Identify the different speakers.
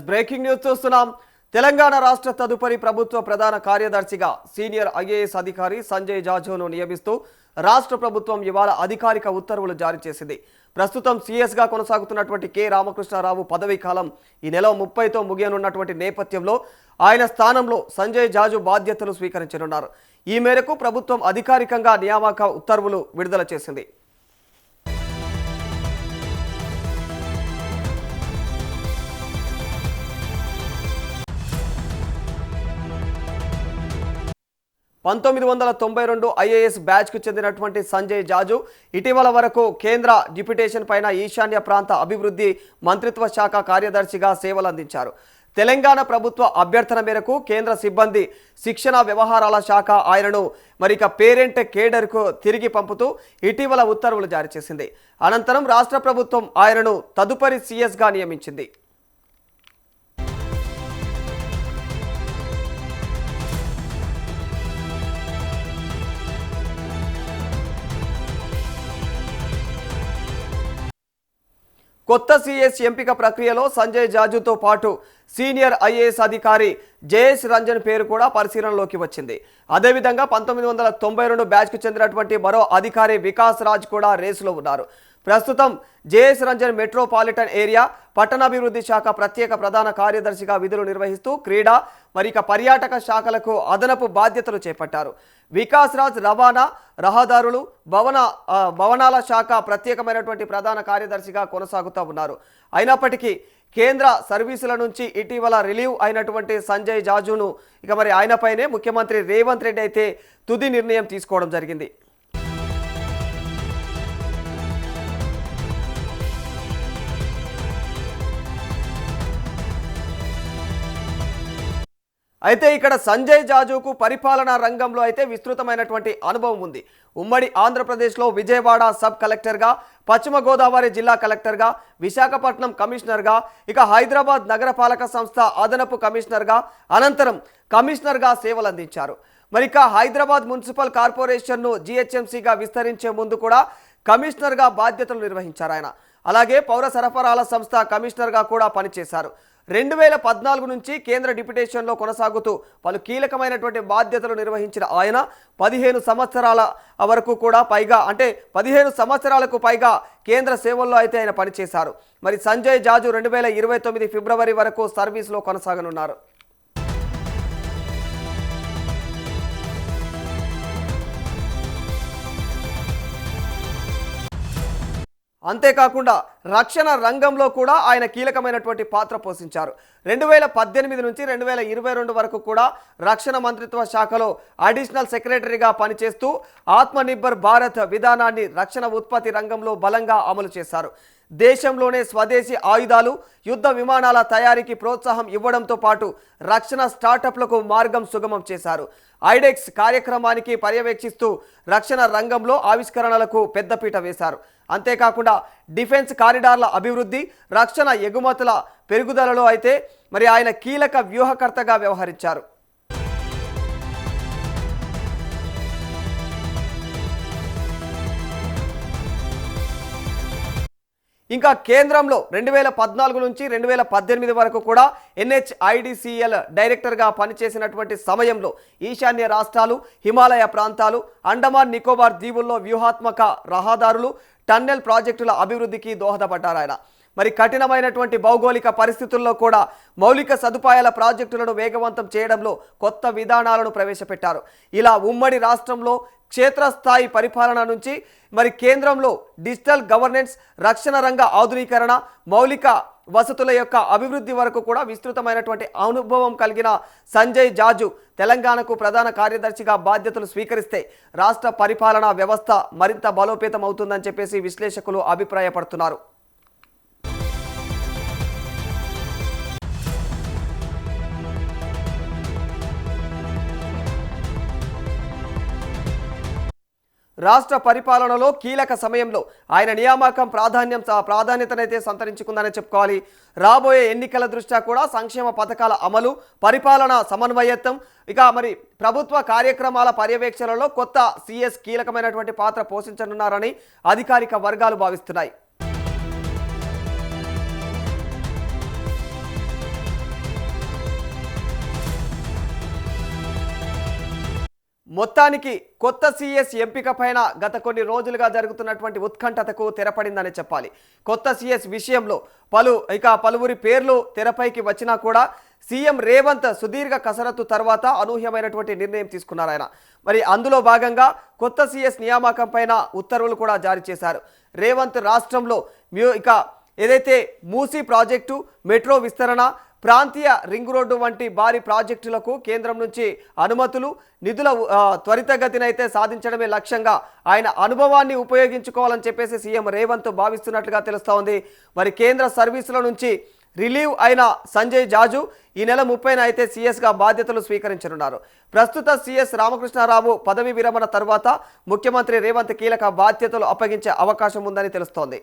Speaker 1: Breaking news చూస్తున్నాం. తెలంగాణ రాష్ట్ర తదుపరి ప్రభుత్వ ప్రధాన కార్యదర్శిగా సీనియర్ ఐఏఎస్ అధికారి సంజయ్ జాజును నియమిస్తూ రాష్ట్ర ప్రభుత్వం ఇవాళ అధికారిక ఉత్తర్వులు జారీ చేసింది. ప్రస్తుతం సీఎస్గా కొనసాగుతున్నటువంటి కె రామకృష్ణారావు పదవీ కాలం ఈ నెల 30తో ముగియనున్నటువంటి నేపథ్యంలో ఆయన స్థానంలో సంజయ్ జాజు బాధ్యతలు స్వీకరించనున్నారు. ఈ మేరకు ప్రభుత్వం అధికారికంగా నియామక ఉత్తర్వులు విడుదల చేసింది. ఐఏఎస్ బ్యాచ్కు చెందినటువంటి సంజయ్ జాజు ఇటీవల వరకు కేంద్ర డిప్యుటేషన్ పైన ఈశాన్య ప్రాంత అభివృద్ధి మంత్రిత్వ శాఖ కార్యదర్శిగా సేవలందించారు. తెలంగాణ ప్రభుత్వ అభ్యర్థన మేరకు కేంద్ర సిబ్బంది శిక్షణ వ్యవహారాల శాఖ ఆయనను మరిక పేరెంట్ కేడర్కు తిరిగి పంపుతూ ఇటీవల ఉత్తర్వులు జారీ చేసింది. అనంతరం రాష్ట్ర ప్రభుత్వం ఆయనను తదుపరి సీఎస్గా నియమించింది. కొత్త సీఎస్ ఎంపిక ప్రక్రియలో సంజయ్ జాజుతో పాటు సీనియర్ ఐఏఎస్ అధికారి జయేష్ రంజన్ పేరు కూడా పరిశీలనలోకి వచ్చింది. అదేవిధంగా 1992 బ్యాచ్కు చెందినటువంటి మరో అధికారి వికాస్ రాజ్ కూడా రేసులో ఉన్నారు. ప్రస్తుతం జయేష్ రంజన్ మెట్రోపాలిటన్ ఏరియా పట్టణాభివృద్ధి శాఖ ప్రత్యేక ప్రధాన కార్యదర్శిగా విధులు నిర్వహిస్తూ క్రీడా మరిక పర్యాటక శాఖలకు అదనపు బాధ్యతలు చేపట్టారు. వికాస్ రాజ్ రవాణా రహదారులు భవనాల శాఖ ప్రత్యేకమైనటువంటి ప్రధాన కార్యదర్శిగా కొనసాగుతూ ఉన్నారు. అయినప్పటికీ కేంద్ర సర్వీసుల నుంచి ఇటీవల రిలీవ్ అయినటువంటి సంజయ్ జాజును ఆయనపైనే ముఖ్యమంత్రి రేవంత్ రెడ్డి అయితే తుది నిర్ణయం తీసుకోవడం జరిగింది. అయితే ఇక్కడ సంజయ్ జాజుకు పరిపాలనా రంగంలో అయితే విస్తృతమైనటువంటి అనుభవం ఉంది. ఉమ్మడి ఆంధ్రప్రదేశ్లో విజయవాడ సబ్ కలెక్టర్గా, పశ్చిమ గోదావరి జిల్లా కలెక్టర్గా, విశాఖపట్నం కమిషనర్గా, హైదరాబాద్ నగరపాలక సంస్థ అదనపు కమిషనర్గా, అనంతరం కమిషనర్గా సేవలందించారు. హైదరాబాద్ మున్సిపల్ కార్పొరేషన్ను జిహెచ్ఎంసీగా విస్తరించే ముందు కూడా కమిషనర్గా బాధ్యతలు నిర్వహించారు ఆయన. అలాగే పౌర సరఫరాల సంస్థ కమిషనర్గా కూడా పనిచేశారు. 2014 నుంచి కేంద్ర డిప్యుటేషన్లో కొనసాగుతూ పలు కీలకమైనటువంటి బాధ్యతలు నిర్వహించిన ఆయన 15 సంవత్సరాల వరకు కూడా పైగా 15 సంవత్సరాలకు పైగా కేంద్ర సేవల్లో అయితే ఆయన పనిచేశారు. సంజయ్ జాజు 2029 ఫిబ్రవరి వరకు సర్వీస్లో కొనసాగనున్నారు. అంతేకాకుండా రక్షణ రంగంలో కూడా ఆయన కీలకమైనటువంటి పాత్ర పోషించారు. 2018 నుంచి 2022 వరకు కూడా రక్షణ మంత్రిత్వ శాఖలో అడిషనల్ సెక్రటరీగా పనిచేస్తూ ఆత్మనిర్భర్ భారత్ విధానాన్ని రక్షణ ఉత్పత్తి రంగంలో బలంగా అమలు చేశారు. దేశంలోనే స్వదేశీ ఆయుధాలు, యుద్ధ విమానాల తయారీకి ప్రోత్సాహం ఇవ్వడంతో పాటు రక్షణ స్టార్టప్లకు మార్గం సుగమం చేశారు. ఐడెక్స్ కార్యక్రమానికి పర్యవేక్షిస్తూ రక్షణ రంగంలో ఆవిష్కరణలకు పెద్దపీట వేశారు. అంతేకాకుండా డిఫెన్స్ కారిడార్ల అభివృద్ధి, రక్షణ ఎగుమతుల పెరుగుదలలో అయితే ఆయన కీలక వ్యూహకర్తగా వ్యవహరించారు. కేంద్రంలో 2014 నుంచి 2018 వరకు కూడా NHIDCL డైరెక్టర్గా పనిచేసినటువంటి సమయంలో ఈశాన్య రాష్ట్రాలు, హిమాలయ ప్రాంతాలు, అండమాన్ నికోబార్ దీవుల్లో వ్యూహాత్మక రహదారులు, టన్నెల్ ప్రాజెక్టుల అభివృద్ధికి దోహదపడ్డారు ఆయన. కఠినమైనటువంటి భౌగోళిక పరిస్థితుల్లో కూడా మౌలిక సదుపాయాల ప్రాజెక్టులను వేగవంతం చేయడంలో కొత్త విధానాలను ప్రవేశపెట్టారు. ఇలా ఉమ్మడి రాష్ట్రంలో క్షేత్రస్థాయి పరిపాలన నుంచి కేంద్రంలో డిజిటల్ గవర్నెన్స్, రక్షణ రంగ ఆధునీకరణ, మౌలిక వసతుల యొక్క అభివృద్ధి వరకు కూడా విస్తృతమైనటువంటి అనుభవం కలిగిన సంజయ్ జాజు తెలంగాణకు ప్రధాన కార్యదర్శిగా బాధ్యతలు స్వీకరిస్తే రాష్ట్ర పరిపాలనా వ్యవస్థ మరింత బలోపేతం అవుతుందని చెప్పేసి విశ్లేషకులు అభిప్రాయపడుతున్నారు. రాష్ట్ర పరిపాలనలో కీలక సమయంలో ఆయన నియామకం ప్రాధాన్యతనైతే సంతరించుకుందనే చెప్పుకోవాలి. రాబోయే ఎన్నికల దృష్ట్యా కూడా సంక్షేమ పథకాల అమలు, పరిపాలన సమన్వయత్వం, ప్రభుత్వ కార్యక్రమాల పర్యవేక్షణలో కొత్త సీఎస్ కీలకమైనటువంటి పాత్ర పోషించనున్నారని అధికారిక వర్గాలు భావిస్తున్నాయి. మొత్తానికి కొత్త సీఎస్ ఎంపిక పైన గత కొన్ని రోజులుగా జరుగుతున్నటువంటి ఉత్కంఠతకు తెరపడిందని చెప్పాలి. కొత్త సీఎస్ విషయంలో పలువురి పేర్లు తెరపైకి వచ్చినా కూడా సీఎం రేవంత్ సుదీర్ఘ కసరత్తు తర్వాత అనూహ్యమైనటువంటి నిర్ణయం తీసుకున్నారు ఆయన. మరి అందులో భాగంగా కొత్త సీఎస్ నియామకం పైన ఉత్తర్వులు కూడా జారీ చేశారు. రేవంత్ రాష్ట్రంలో ఏదైతే మూసీ ప్రాజెక్టు, మెట్రో విస్తరణ, ప్రాంతీయ రింగ్ రోడ్డు వంటి భారీ ప్రాజెక్టులకు కేంద్రం నుంచి అనుమతులు, నిధుల త్వరితగతిన అయితే సాధించడమే లక్ష్యంగా ఆయన అనుభవాన్ని ఉపయోగించుకోవాలని చెప్పేసి సీఎం రేవంత్ భావిస్తున్నట్లుగా తెలుస్తోంది. మరి కేంద్ర సర్వీసుల నుంచి రిలీవ్ అయిన సంజయ్ జాజు ఈ నెల 30న అయితే సీఎస్గా బాధ్యతలు స్వీకరించనున్నారు. ప్రస్తుత సీఎస్ రామకృష్ణారావు పదవి విరమణ తర్వాత ముఖ్యమంత్రి రేవంత్ కీలక బాధ్యతలు అప్పగించే అవకాశం ఉందని తెలుస్తోంది.